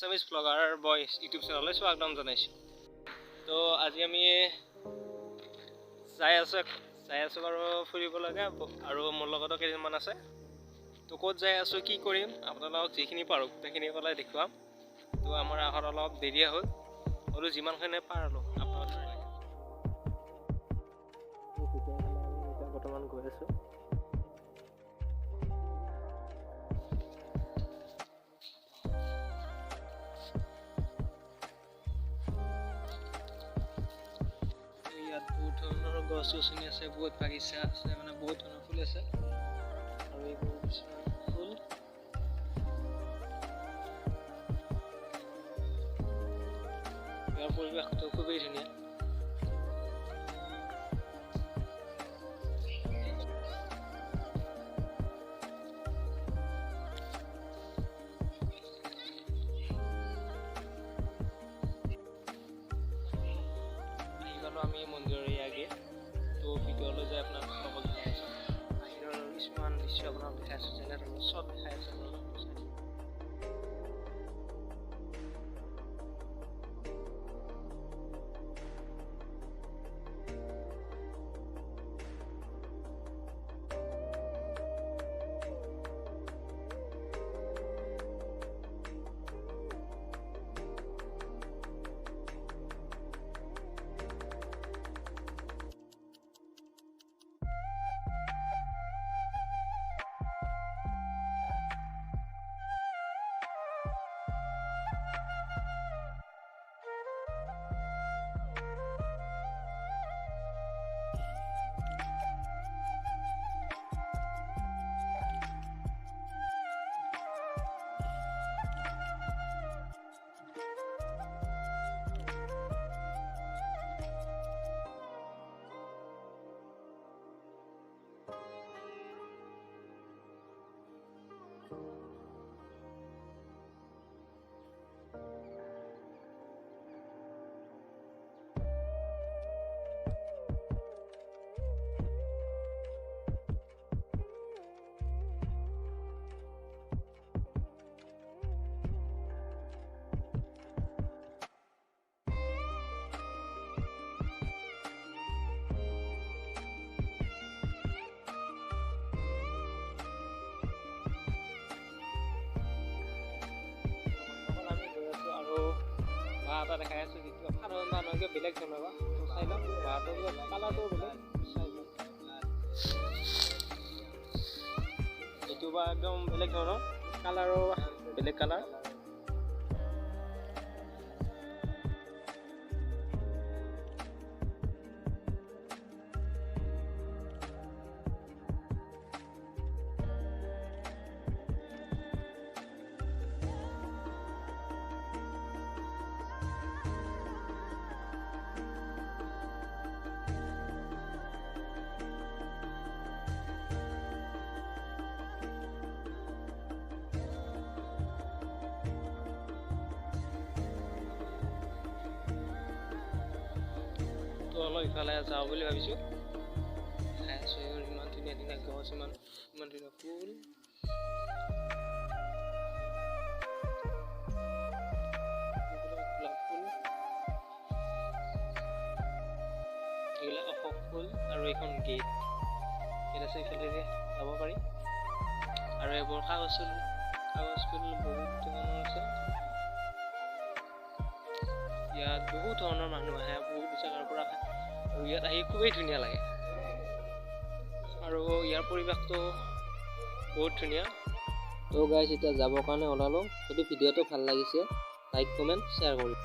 Assamesevlogarboy YouTube channel স্বাগতম জনাইছো। তো আজি আমি যাই আছো বাৰু ফুৰিব লগা আৰু মোৰ লগতো কেইদিনমান আছে। তো ক'ত যাই আছো কি কৰিম আপোনালোকক যিখিনি পাৰো গোটেইখিনি কলাই দেখুৱাম। তো আমাৰ আহাৰ অলপ দেৰি হ'ল আৰু যিমানখিনি পাৰলো আপোনালোকক বৰ্তমান গৈ আছো। বহুত ধৰণৰ গছ গছনি আছে, বহুত বাগিচা আছে, মানে বহুত ধৰণৰ ফুল আছে আৰু এইবোৰ ফুল ইয়াৰ পৰিৱেশটো খুবেই ধুনীয়া। আমি মন্দিৰৰ আগে তো ভিডিঅ'লৈ যাই আপোনাক লগত জনাইছোঁ। বাহিৰৰ কিছুমান দৃশ্য আপোনাক দেখাইছোঁ, যেনেধৰণৰ চব দেখাই আছে। এটা দেখাই আছো, যিটো সাধাৰণ মানুহে বেলেগ ধৰণৰ চাই লওক। কালাৰটো বেলেগ, এইটো বা একদম বেলেগ ধৰণৰ কালাৰো, বেলেগ কালাৰ। তো অলপ ইফালে যাওঁ বুলি ভাবিছোঁ। ইমান ধুনীয়া ধুনীয়া গছ, ইমান ধুনীয়া ফুল। এইবিলাক অশোক ফুল আৰু এইখন গেট আছে, ইফালেৰে যাব পাৰি। আৰু এইবোৰ কাগজ ফুল বহুত ধৰণৰ আছে। ইয়াত বহুত ধৰণৰ মানুহ আহে, বহুত জেগাৰ পৰা আহে আৰু ইয়াত আহি খুবেই ধুনীয়া লাগে আৰু ইয়াৰ পৰিৱেশটো বহুত ধুনীয়া। তো গাইজ এতিয়া যাবৰ কাৰণে ওলালোঁ। যদি ভিডিঅ'টো ভাল লাগিছে লাইক কমেণ্ট শ্বেয়াৰ কৰিম।